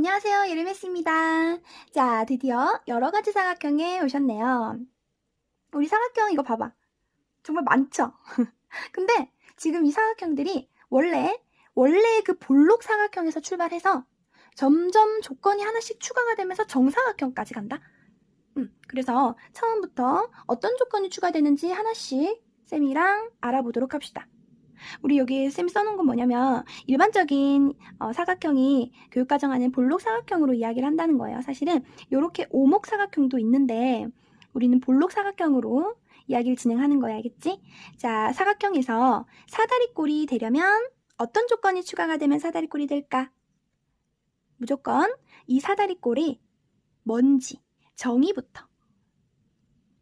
안녕하세요. 예림했습니다. 자, 드디어 여러 가지 사각형에 오셨네요. 우리 사각형 이거 봐봐. 정말 많죠? 근데 지금 이 사각형들이 원래 그 볼록 사각형에서 출발해서 점점 조건이 하나씩 추가가 되면서 정사각형까지 간다. 그래서 처음부터 어떤 조건이 추가되는지 하나씩 쌤이랑 알아보도록 합시다. 우리 여기 쌤이 써놓은 건 뭐냐면 일반적인 사각형이 교육과정 안에 볼록 사각형으로 이야기를 한다는 거예요. 사실은 이렇게 오목 사각형도 있는데 우리는 볼록 사각형으로 이야기를 진행하는 거야. 알겠지? 자, 사각형에서 사다리꼴이 되려면 어떤 조건이 추가가 되면 사다리꼴이 될까? 무조건 이 사다리꼴이 뭔지 정의부터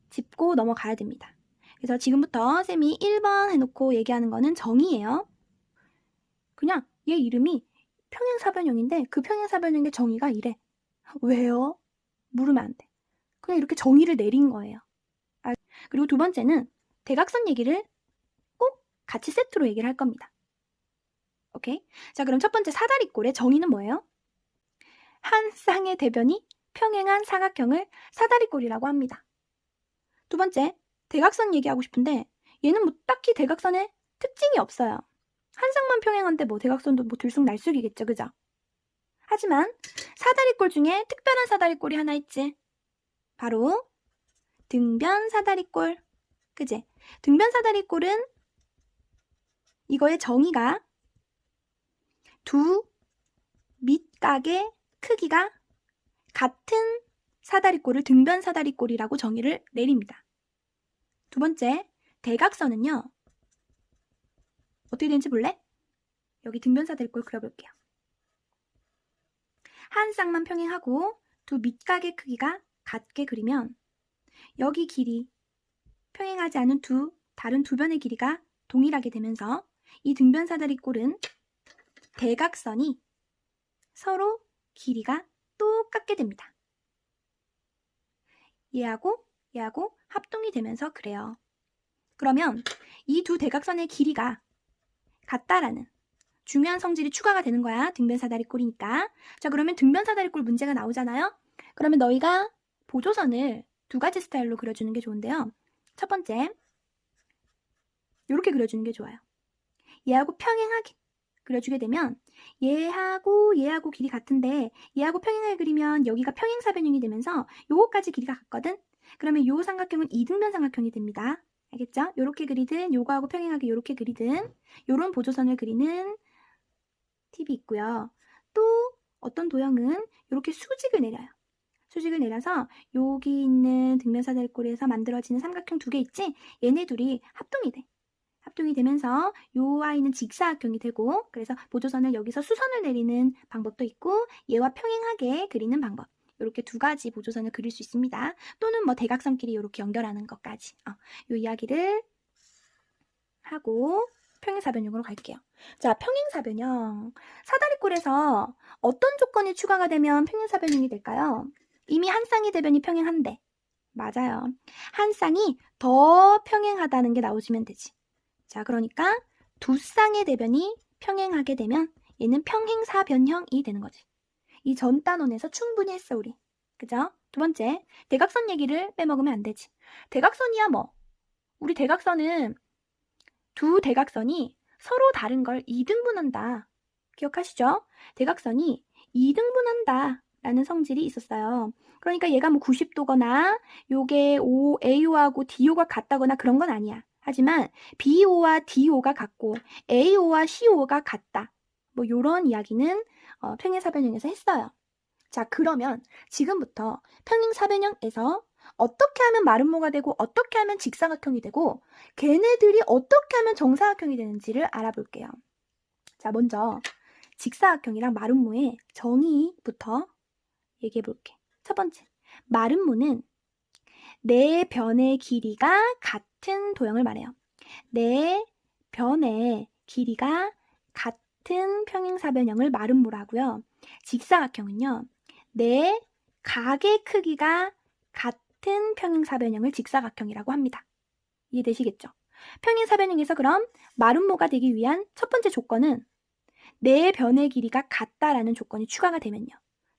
짚고 넘어가야 됩니다. 그래서 지금부터 쌤이 1번 해놓고 얘기하는 거는 정의예요. 그냥 얘 이름이 평행사변형인데 그 평행사변형의 정의가 이래. 왜요? 물으면 안 돼. 그냥 이렇게 정의를 내린 거예요. 그리고 두 번째는 대각선 얘기를 꼭 같이 세트로 얘기를 할 겁니다. 오케이? 자, 그럼 첫 번째 사다리꼴의 정의는 뭐예요? 한 쌍의 대변이 평행한 사각형을 사다리꼴이라고 합니다. 두 번째, 대각선 얘기하고 싶은데 얘는 뭐 딱히 대각선에 특징이 없어요. 한 쌍만 평행한데 뭐 대각선도 뭐 들쑥날쑥이겠죠, 그죠? 하지만 사다리꼴 중에 특별한 사다리꼴이 하나 있지. 바로 등변 사다리꼴. 그지? 등변 사다리꼴은 이거의 정의가 두 밑각의 크기가 같은 사다리꼴을 등변 사다리꼴이라고 정의를 내립니다. 두 번째, 대각선은요. 어떻게 되는지 볼래? 여기 등변 사다리꼴 그려볼게요. 한 쌍만 평행하고 두 밑각의 크기가 같게 그리면 여기 길이 평행하지 않은 다른 두 변의 길이가 동일하게 되면서 이 등변 사다리꼴은 대각선이 서로 길이가 똑같게 됩니다. 얘하고 합동이 되면서 그래요. 그러면 이 두 대각선의 길이가 같다라는 중요한 성질이 추가가 되는 거야. 등변 사다리꼴이니까. 자, 그러면 등변 사다리꼴 문제가 나오잖아요. 그러면 너희가 보조선을 두 가지 스타일로 그려주는 게 좋은데요. 첫 번째, 이렇게 그려주는 게 좋아요. 얘하고 평행하게 그려주게 되면 얘하고 길이 같은데 얘하고 평행하게 그리면 여기가 평행사변형이 되면서 요거까지 길이가 같거든. 그러면 요 삼각형은 이등변 삼각형이 됩니다. 알겠죠? 요렇게 그리든 요거하고 평행하게 요렇게 그리든 요런 보조선을 그리는 팁이 있고요. 또 어떤 도형은 이렇게 수직을 내려요. 수직을 내려서 여기 있는 등변 사다리꼴에서 만들어지는 삼각형 두 개 있지? 얘네 둘이 합동이 돼. 합동이 되면서 요 아이는 직사각형이 되고 그래서 보조선을 여기서 수선을 내리는 방법도 있고 얘와 평행하게 그리는 방법. 이렇게 두 가지 보조선을 그릴 수 있습니다. 또는 뭐 대각선끼리 이렇게 연결하는 것까지. 요 이야기를 하고 평행사변형으로 갈게요. 자, 평행사변형. 사다리꼴에서 어떤 조건이 추가가 되면 평행사변형이 될까요? 이미 한 쌍의 대변이 평행한데. 맞아요. 한 쌍이 더 평행하다는 게 나오시면 되지. 자, 그러니까 두 쌍의 대변이 평행하게 되면 얘는 평행사변형이 되는 거지. 이 전 단원에서 충분히 했어, 우리. 그죠? 두 번째, 대각선 얘기를 빼먹으면 안 되지. 대각선이야 뭐. 우리 대각선은 두 대각선이 서로 다른 걸 이등분한다. 기억하시죠? 대각선이 이등분한다 라는 성질이 있었어요. 그러니까 얘가 뭐 90도거나 요게 AO하고 DO가 같다거나 그런 건 아니야. 하지만 BO와 DO가 같고 AO와 CO가 같다. 뭐 요런 이야기는 평행사변형에서 했어요. 자, 그러면 지금부터 평행사변형에서 어떻게 하면 마름모가 되고 어떻게 하면 직사각형이 되고 걔네들이 어떻게 하면 정사각형이 되는지를 알아볼게요. 자, 먼저 직사각형이랑 마름모의 정의부터 얘기해 볼게. 첫 번째, 마름모는 네 변의 길이가 같은 도형을 말해요. 네 변의 길이가 같은 평행사변형을 마름모라고요. 직사각형은요. 네 각의 크기가 같은 평행사변형을 직사각형이라고 합니다. 이해되시겠죠? 평행사변형에서 그럼 마름모가 되기 위한 첫 번째 조건은 네 변의 길이가 같다라는 조건이 추가가 되면요.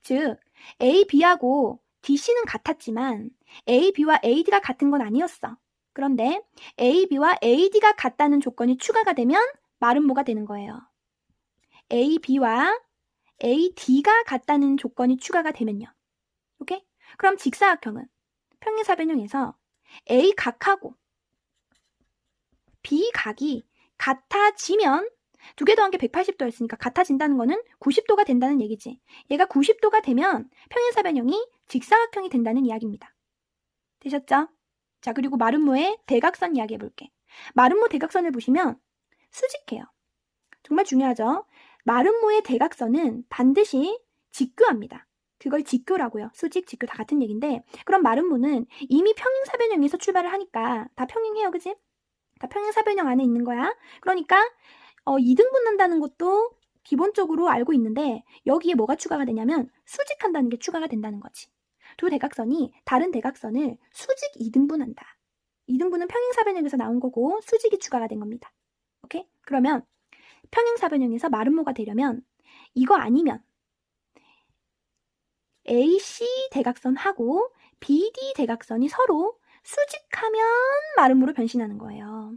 즉 A, B하고 DC는 같았지만 A, B와 AD가 같은 건 아니었어. 그런데 A, B와 AD가 같다는 조건이 추가가 되면 말은 뭐가 되는 거예요? A, B와 AD가 같다는 조건이 추가가 되면요. 오케이? 그럼 직사각형은 평행사변형에서 A 각하고 B 각이 같아지면 두 개 더한 게 180도였으니까 같아진다는 거는 90도가 된다는 얘기지. 얘가 90도가 되면 평행사변형이 직사각형이 된다는 이야기입니다. 되셨죠? 자, 그리고 마름모의 대각선 이야기 해볼게. 마름모 대각선을 보시면 수직해요. 정말 중요하죠? 마름모의 대각선은 반드시 직교합니다. 그걸 직교라고요. 수직, 직교 다 같은 얘기인데 그럼 마름모는 이미 평행사변형에서 출발을 하니까 다 평행해요. 그지? 다 평행사변형 안에 있는 거야. 그러니까 2등분한다는 것도 기본적으로 알고 있는데 여기에 뭐가 추가가 되냐면 수직한다는 게 추가가 된다는 거지. 두 대각선이 다른 대각선을 수직 2등분한다. 2등분은 평행사변형에서 나온 거고 수직이 추가가 된 겁니다. 오케이? 그러면 평행사변형에서 마름모가 되려면 이거 아니면 AC 대각선하고 BD 대각선이 서로 수직하면 마름모로 변신하는 거예요.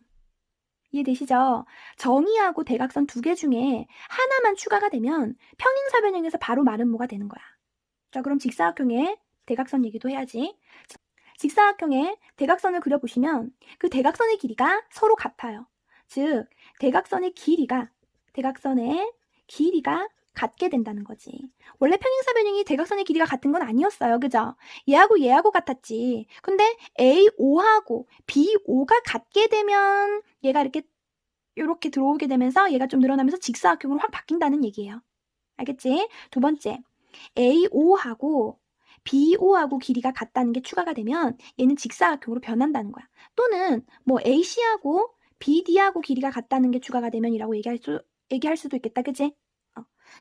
이해되시죠? 정의하고 대각선 두 개 중에 하나만 추가가 되면 평행사변형에서 바로 마름모가 되는 거야. 자, 그럼 직사각형의 대각선 얘기도 해야지. 직사각형의 대각선을 그려보시면 그 대각선의 길이가 서로 같아요. 즉, 대각선의 길이가 같게 된다는 거지. 원래 평행사변형이 대각선의 길이가 같은 건 아니었어요. 그죠? 얘하고 같았지. 근데 A5하고 B5가 같게 되면 얘가 이렇게 들어오게 되면서 얘가 좀 늘어나면서 직사각형으로 확 바뀐다는 얘기예요. 알겠지? 두 번째, A5하고 B5하고 길이가 같다는 게 추가가 되면 얘는 직사각형으로 변한다는 거야. 또는 뭐 AC하고 BD하고 길이가 같다는 게 추가가 되면이라고 얘기할 수도 있겠다. 그치?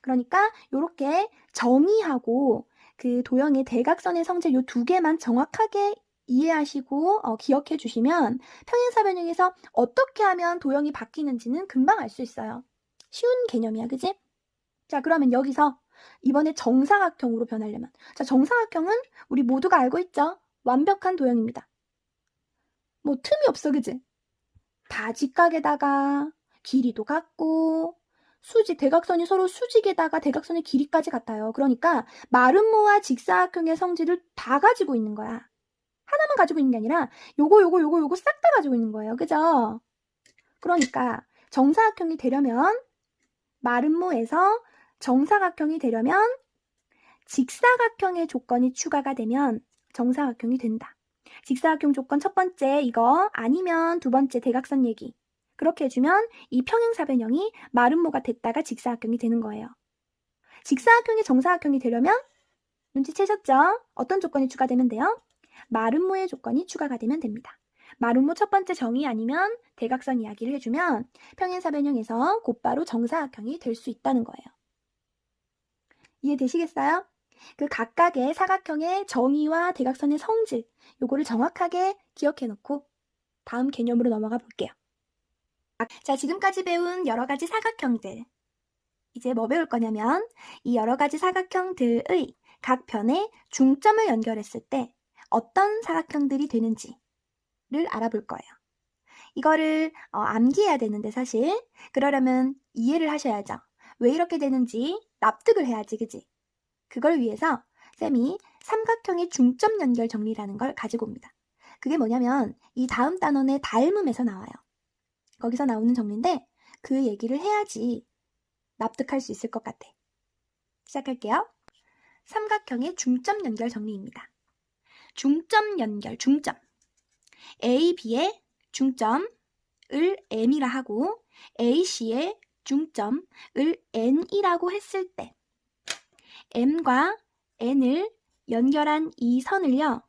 그러니까 이렇게 정의하고 그 도형의 대각선의 성질 요 두 개만 정확하게 이해하시고 기억해 주시면 평행사변형에서 어떻게 하면 도형이 바뀌는지는 금방 알 수 있어요. 쉬운 개념이야. 그지? 자, 그러면 여기서 이번에 정사각형으로 변하려면 자, 정사각형은 우리 모두가 알고 있죠? 완벽한 도형입니다. 뭐 틈이 없어. 그지? 다 직각에다가 길이도 같고 대각선이 서로 수직에다가 대각선의 길이까지 같아요. 그러니까 마름모와 직사각형의 성질을 다 가지고 있는 거야. 하나만 가지고 있는 게 아니라 요거 싹 다 가지고 있는 거예요. 그죠? 그러니까 정사각형이 되려면 마름모에서 정사각형이 되려면 직사각형의 조건이 추가가 되면 정사각형이 된다. 직사각형 조건 첫 번째 이거 아니면 두 번째 대각선 얘기. 그렇게 해주면 이 평행사변형이 마름모가 됐다가 직사각형이 되는 거예요. 직사각형이 정사각형이 되려면 눈치채셨죠? 어떤 조건이 추가되면 돼요? 마름모의 조건이 추가가 되면 됩니다. 마름모 첫 번째 정의 아니면 대각선 이야기를 해주면 평행사변형에서 곧바로 정사각형이 될 수 있다는 거예요. 이해되시겠어요? 그 각각의 사각형의 정의와 대각선의 성질 요거를 정확하게 기억해 놓고 다음 개념으로 넘어가 볼게요. 자, 지금까지 배운 여러 가지 사각형들. 이제 뭐 배울 거냐면 이 여러 가지 사각형들의 각 변에 중점을 연결했을 때 어떤 사각형들이 되는지를 알아볼 거예요. 이거를 암기해야 되는데 사실 그러려면 이해를 하셔야죠. 왜 이렇게 되는지 납득을 해야지, 그지? 그걸 위해서 쌤이 삼각형의 중점 연결 정리라는 걸 가지고 옵니다. 그게 뭐냐면 이 다음 단원의 닮음에서 나와요. 거기서 나오는 정리인데 그 얘기를 해야지 납득할 수 있을 것 같아. 시작할게요. 삼각형의 중점 연결 정리입니다. 중점 연결, 중점. A, B의 중점을 M이라 하고 AC의 중점을 N이라고 했을 때 M과 N을 연결한 이 선을요.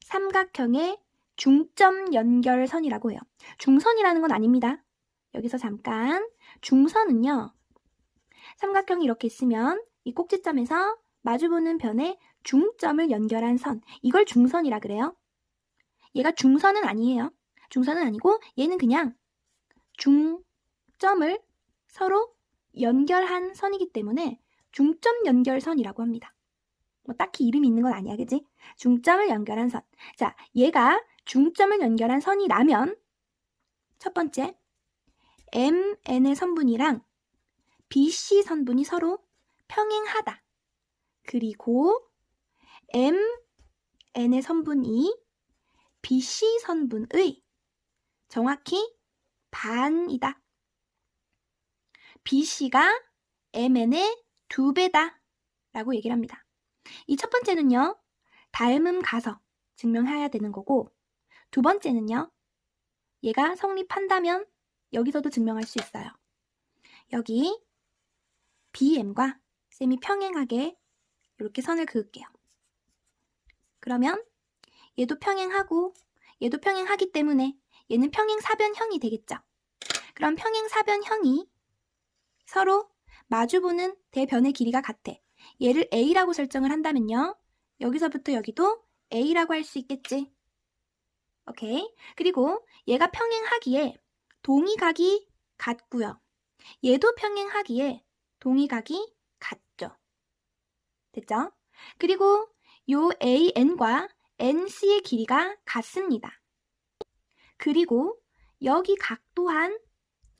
삼각형의 중점 연결선이라고 해요. 중선이라는 건 아닙니다. 여기서 잠깐 중선은요. 삼각형이 이렇게 있으면 이 꼭지점에서 마주보는 변에 중점을 연결한 선. 이걸 중선이라 그래요. 얘가 중선은 아니에요. 중선은 아니고 얘는 그냥 중점을 서로 연결한 선이기 때문에 중점 연결선이라고 합니다. 뭐 딱히 이름이 있는 건 아니야, 그지? 중점을 연결한 선. 자, 얘가 중점을 연결한 선이라면 첫 번째, MN의 선분이랑 BC 선분이 서로 평행하다. 그리고 MN의 선분이 BC 선분의 정확히 반이다. BC가 MN의 2배다 라고 얘기를 합니다. 이 첫 번째는요, 닮음 가서 증명해야 되는 거고, 두 번째는요, 얘가 성립한다면 여기서도 증명할 수 있어요. 여기 BM과 쌤이 평행하게 이렇게 선을 그을게요. 그러면 얘도 평행하고 얘도 평행하기 때문에 얘는 평행사변형이 되겠죠. 그럼 평행사변형이 서로 마주보는 대변의 길이가 같아. 얘를 A라고 설정을 한다면요, 여기서부터 여기도 A라고 할 수 있겠지. 오케이. 그리고 얘가 평행하기에 동의각이 같고요. 얘도 평행하기에 동의각이 같죠. 됐죠? 그리고 요 AN과 NC의 길이가 같습니다. 그리고 여기 각 또한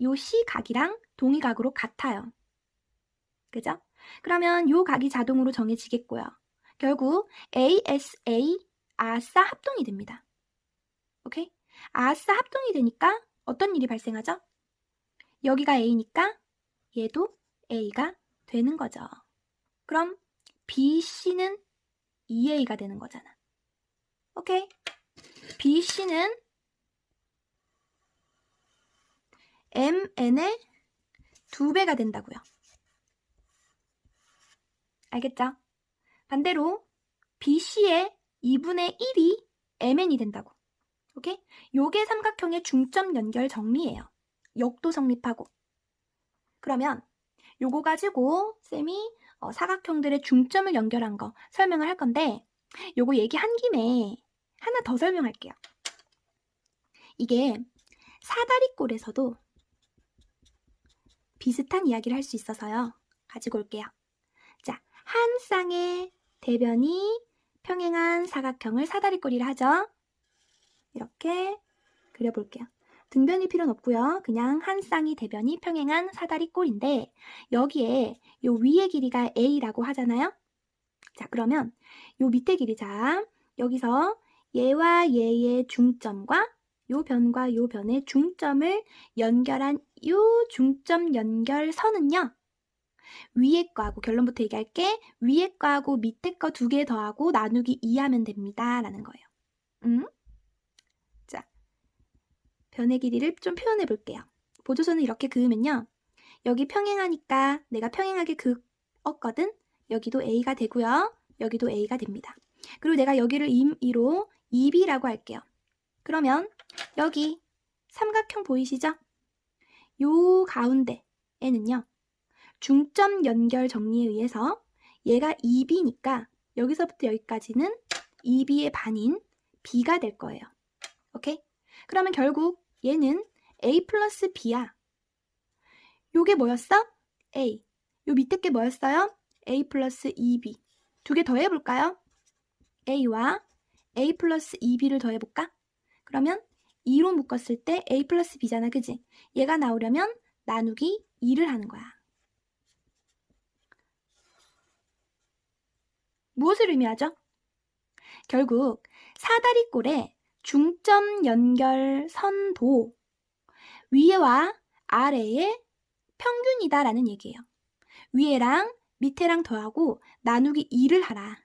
요 C각이랑 동의각으로 같아요. 그죠? 그러면 요 각이 자동으로 정해지겠고요. 결국 ASA 아싸 합동이 됩니다. 오케이? 아싸 합동이 되니까 어떤 일이 발생하죠? 여기가 A니까 얘도 A가 되는 거죠. 그럼 BC는 2A가 되는 거잖아. 오케이? BC는 MN의 2배가 된다고요. 알겠죠? 반대로 BC의 2분의 1이 MN이 된다고. 오케이? 요게 삼각형의 중점 연결 정리예요. 역도 성립하고. 그러면 요거 가지고 쌤이 사각형들의 중점을 연결한 거 설명을 할 건데, 요거 얘기한 김에 하나 더 설명할게요. 이게 사다리꼴에서도 비슷한 이야기를 할 수 있어서요. 가지고 올게요. 자, 한 쌍의 대변이 평행한 사각형을 사다리꼴이라 하죠. 이렇게 그려볼게요. 등변이 필요는 없고요. 그냥 한 쌍의 대변이 평행한 사다리꼴인데, 여기에 요 위의 길이가 A라고 하잖아요. 자, 그러면 요 밑에 길이, 자, 여기서 얘와 얘의 중점과 요 변과 요 변의 중점을 연결한 요 중점 연결선은요, 위에 거하고, 결론부터 얘기할게, 위에 거하고 밑에 거 2개 더하고 나누기 2 하면 됩니다 라는 거예요. 자, 변의 길이를 좀 표현해 볼게요. 보조선을 이렇게 그으면요, 여기 평행하니까 내가 평행하게 그었거든. 여기도 A가 되고요, 여기도 A가 됩니다. 그리고 내가 여기를 임의로 2B라고 할게요. 그러면 여기 삼각형 보이시죠? 요 가운데에는요, 중점 연결 정리에 의해서 얘가 2B니까 여기서부터 여기까지는 2B의 반인 B가 될 거예요. 오케이? 그러면 결국 얘는 A 플러스 B야. 요게 뭐였어? A. 요 밑에 게 뭐였어요? A 플러스 2B. 2개 더해볼까요? A와 A 플러스 2B를 더해볼까? 그러면 2로 묶었을 때 A 플러스 B잖아, 그지? 얘가 나오려면 나누기 2를 하는 거야. 무엇을 의미하죠? 결국 사다리꼴의 중점 연결 선도 위에와 아래의 평균이다 라는 얘기예요. 위에랑 밑에랑 더하고 나누기 2를 하라.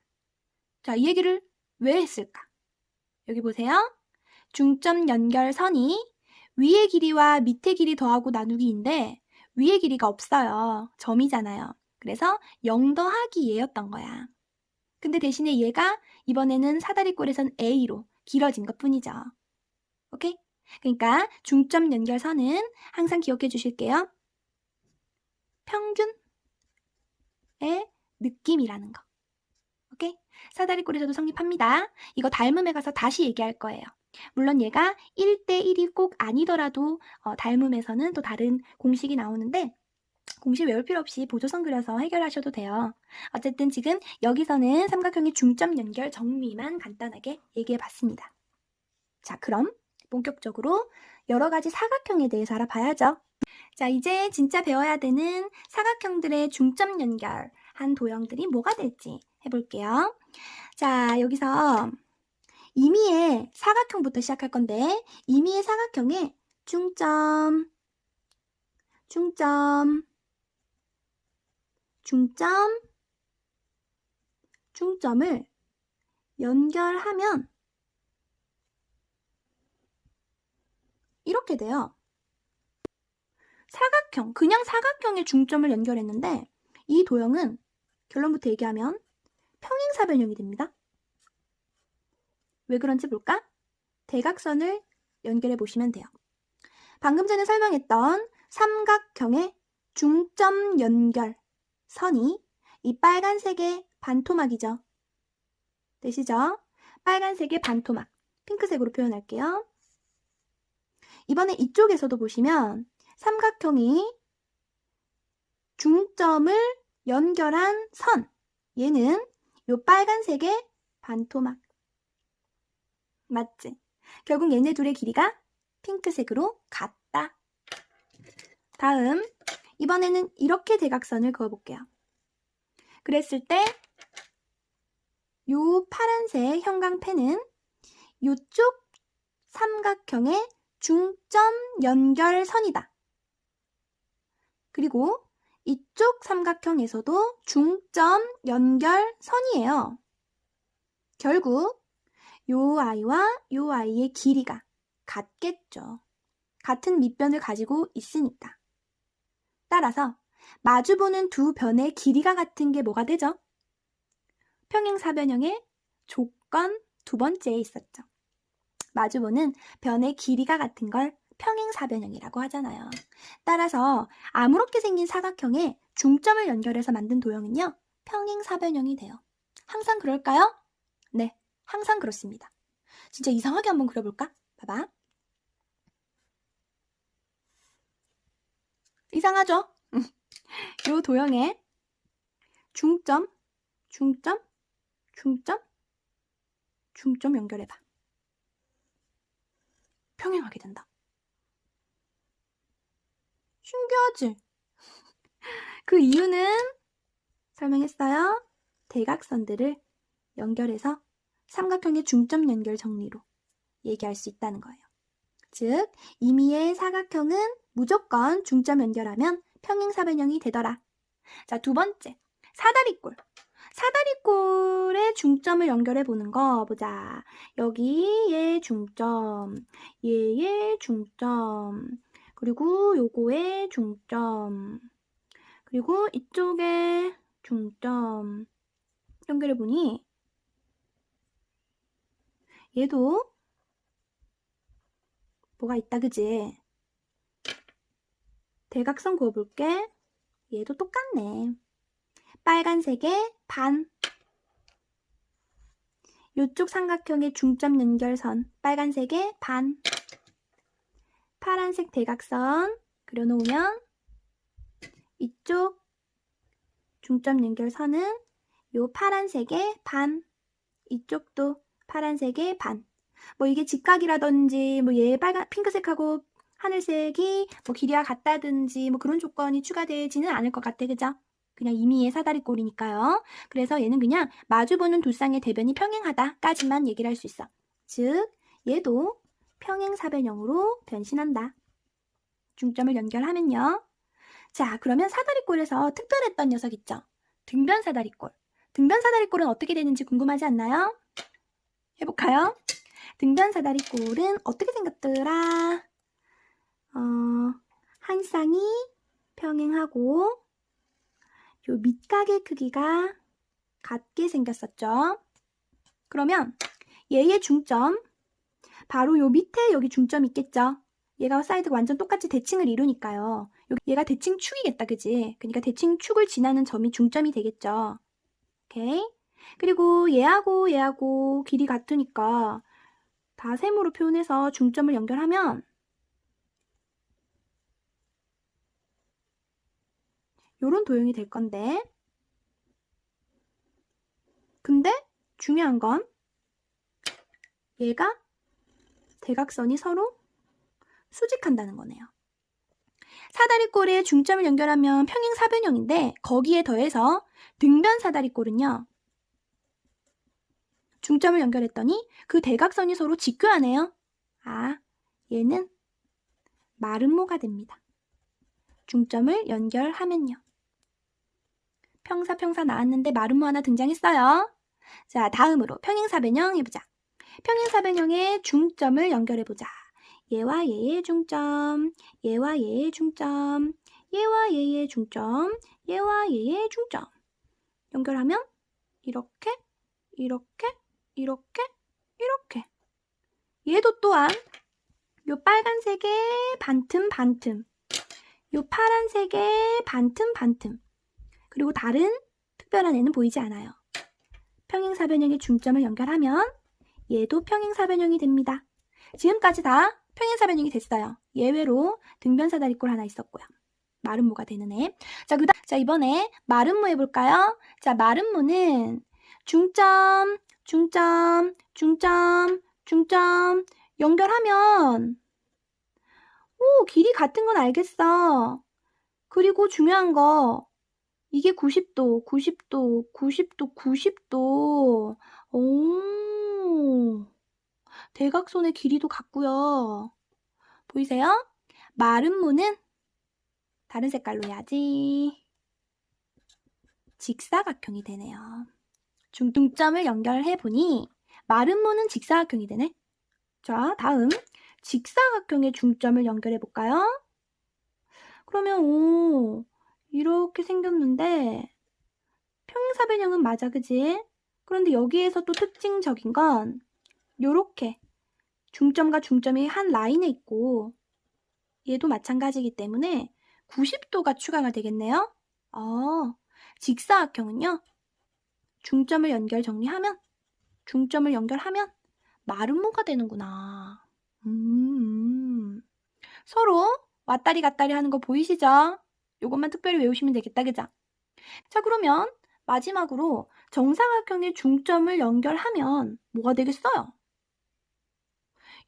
자, 이 얘기를 왜 했을까? 여기 보세요. 중점 연결선이 위의 길이와 밑의 길이 더하고 나누기인데 위의 길이가 없어요. 점이잖아요. 그래서 0 더하기 얘였던 거야. 근데 대신에 얘가 이번에는 사다리꼴에선 A로 길어진 것 뿐이죠. 오케이? 그러니까 중점 연결선은 항상 기억해 주실게요. 평균의 느낌이라는 거. 오케이? 사다리꼴에서도 성립합니다. 이거 닮음에 가서 다시 얘기할 거예요. 물론 얘가 1대1이 꼭 아니더라도 닮음에서는 또 다른 공식이 나오는데, 공식 외울 필요 없이 보조선 그려서 해결하셔도 돼요. 어쨌든 지금 여기서는 삼각형의 중점 연결 정리만 간단하게 얘기해 봤습니다. 자, 그럼 본격적으로 여러 가지 사각형에 대해서 알아봐야죠. 자, 이제 진짜 배워야 되는 사각형들의 중점 연결한 도형들이 뭐가 될지 해볼게요. 자, 여기서 임의의 사각형부터 시작할 건데, 임의의 사각형에 중점을 연결하면 이렇게 돼요. 사각형, 그냥 사각형의 중점을 연결했는데 이 도형은 결론부터 얘기하면 평행사변형이 됩니다. 왜 그런지 볼까? 대각선을 연결해 보시면 돼요. 방금 전에 설명했던 삼각형의 중점 연결 선이 이 빨간색의 반토막이죠. 되시죠? 빨간색의 반토막, 핑크색으로 표현할게요. 이번에 이쪽에서도 보시면 삼각형이 중점을 연결한 선, 얘는 이 빨간색의 반토막. 맞지? 결국 얘네 둘의 길이가 핑크색으로 같다. 다음, 이번에는 이렇게 대각선을 그어볼게요. 그랬을 때 이 파란색 형광펜은 이쪽 삼각형의 중점 연결선이다. 그리고 이쪽 삼각형에서도 중점 연결선이에요. 결국 요 아이와 요 아이의 길이가 같겠죠. 같은 밑변을 가지고 있으니까. 따라서 마주보는 두 변의 길이가 같은 게 뭐가 되죠? 평행사변형의 조건 두 번째에 있었죠. 마주보는 변의 길이가 같은 걸 평행사변형이라고 하잖아요. 따라서 아무렇게 생긴 사각형에 중점을 연결해서 만든 도형은요, 평행사변형이 돼요. 항상 그럴까요? 네, 항상 그렇습니다. 진짜 이상하게 한번 그려볼까? 봐봐. 이상하죠? 이 도형에 중점 연결해봐. 평행하게 된다. 신기하지? 그 이유는 설명했어요. 대각선들을 연결해서 삼각형의 중점 연결 정리로 얘기할 수 있다는 거예요. 즉, 임의의 사각형은 무조건 중점 연결하면 평행사변형이 되더라. 자, 두 번째, 사다리꼴. 사다리꼴의 중점을 연결해 보는 거 보자. 여기 얘의 중점, 얘의 중점, 그리고 요거의 중점, 그리고 이쪽의 중점 연결해 보니 얘도 뭐가 있다, 그지? 대각선 그어볼게. 얘도 똑같네. 빨간색의 반. 이쪽 삼각형의 중점 연결선, 빨간색의 반. 파란색 대각선 그려놓으면 이쪽 중점 연결선은 요 파란색의 반. 이쪽도 파란색의 반. 뭐 이게 직각이라든지 뭐 얘 핑크색하고 하늘색이 뭐 길이가 같다든지 뭐 그런 조건이 추가되지는 않을 것 같아, 그죠? 그냥 임의의 사다리꼴이니까요. 그래서 얘는 그냥 마주보는 두 쌍의 대변이 평행하다까지만 얘기를 할 수 있어. 즉, 얘도 평행사변형으로 변신한다. 중점을 연결하면요. 자, 그러면 사다리꼴에서 특별했던 녀석 있죠? 등변사다리꼴. 등변사다리꼴은 어떻게 되는지 궁금하지 않나요? 해볼까요? 등변사다리꼴은 어떻게 생겼더라? 한 쌍이 평행하고 요 밑각의 크기가 같게 생겼었죠. 그러면 얘의 중점, 바로 요 밑에 여기 중점 있겠죠. 얘가 사이드가 완전 똑같이 대칭을 이루니까요. 얘가 대칭축이겠다, 그지? 그러니까 대칭축을 지나는 점이 중점이 되겠죠. 오케이? 그리고 얘하고 길이 같으니까 다 셈으로 표현해서 중점을 연결하면 요런 도형이 될 건데, 근데 중요한 건 얘가 대각선이 서로 수직한다는 거네요. 사다리꼴에 중점을 연결하면 평행사변형인데 거기에 더해서 등변사다리꼴은요. 중점을 연결했더니 그 대각선이 서로 직교하네요. 아, 얘는 마름모가 됩니다. 중점을 연결하면요. 평사 나왔는데 마름모 하나 등장했어요. 자, 다음으로 평행사변형 해보자. 평행사변형의 중점을 연결해보자. 얘와 얘의 중점, 얘와 얘의 중점, 얘와 얘의 중점, 얘와 얘의 중점. 연결하면 이렇게, 이렇게, 이렇게, 이렇게. 얘도 또한 요 빨간색의 반틈, 요 파란색의 반틈. 그리고 다른 특별한 애는 보이지 않아요. 평행사변형의 중점을 연결하면 얘도 평행사변형이 됩니다. 지금까지 다 평행사변형이 됐어요. 예외로 등변사다리꼴 하나 있었고요. 마름모가 되는 애. 자, 이번에 마름모 해볼까요? 자, 마름모는 중점 연결하면 오, 길이 같은 건 알겠어. 그리고 중요한 거 이게 90도. 오, 대각선의 길이도 같고요. 보이세요? 마름모는 다른 색깔로 해야지. 직사각형이 되네요. 중점을 연결해보니 마름모는 직사각형이 되네. 자, 다음 직사각형의 중점을 연결해볼까요? 그러면 오, 이렇게 생겼는데 평행사변형은 맞아, 그지? 그런데 여기에서 또 특징적인 건 요렇게 중점과 중점이 한 라인에 있고 얘도 마찬가지이기 때문에 90도가 추가가 되겠네요. 직사각형은요. 중점을 연결하면 마름모가 되는구나. 서로 왔다리 갔다리 하는 거 보이시죠? 요것만 특별히 외우시면 되겠다, 그죠? 자, 그러면 마지막으로 정사각형의 중점을 연결하면 뭐가 되겠어요?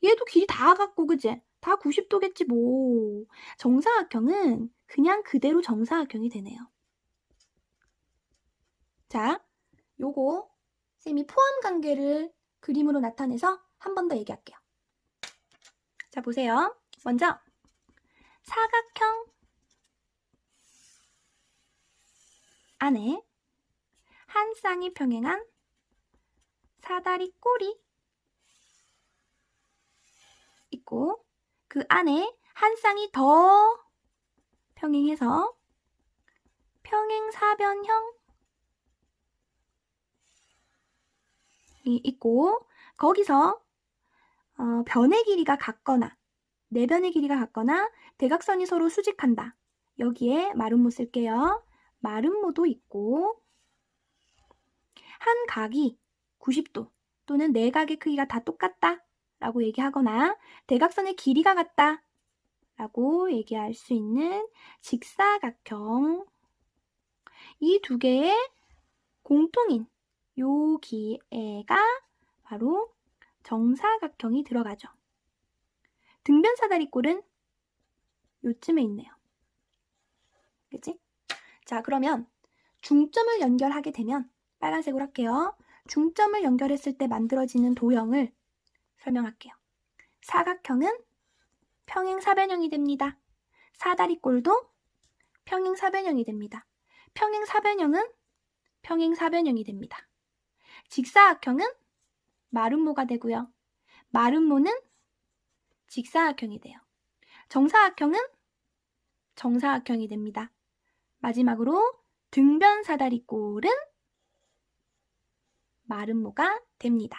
얘도 길이 다 같고, 그지? 다 90도겠지 뭐. 정사각형은 그냥 그대로 정사각형이 되네요. 자, 요거 쌤이 포함관계를 그림으로 나타내서 한 번 더 얘기할게요. 자, 보세요. 먼저 사각형 안에 한 쌍이 평행한 사다리 꼴이 있고 그 안에 한 쌍이 더 평행해서 평행사변형이 있고 거기서 변의 길이가 같거나 내변의 길이가 같거나 대각선이 서로 수직한다. 여기에 마름모 쓸게요. 마름모도 있고 한 각이 90도 또는 네 각의 크기가 다 똑같다 라고 얘기하거나 대각선의 길이가 같다 라고 얘기할 수 있는 직사각형. 이 두 개의 공통인 여기에가 바로 정사각형이 들어가죠. 등변사다리꼴은 요쯤에 있네요. 그치? 자, 그러면 중점을 연결하게 되면 빨간색으로 할게요. 중점을 연결했을 때 만들어지는 도형을 설명할게요. 사각형은 평행사변형이 됩니다. 사다리꼴도 평행사변형이 됩니다. 평행사변형은 평행사변형이 됩니다. 직사각형은 마름모가 되고요. 마름모는 직사각형이 돼요. 정사각형은 정사각형이 됩니다. 마지막으로 등변사다리꼴은 마름모가 됩니다.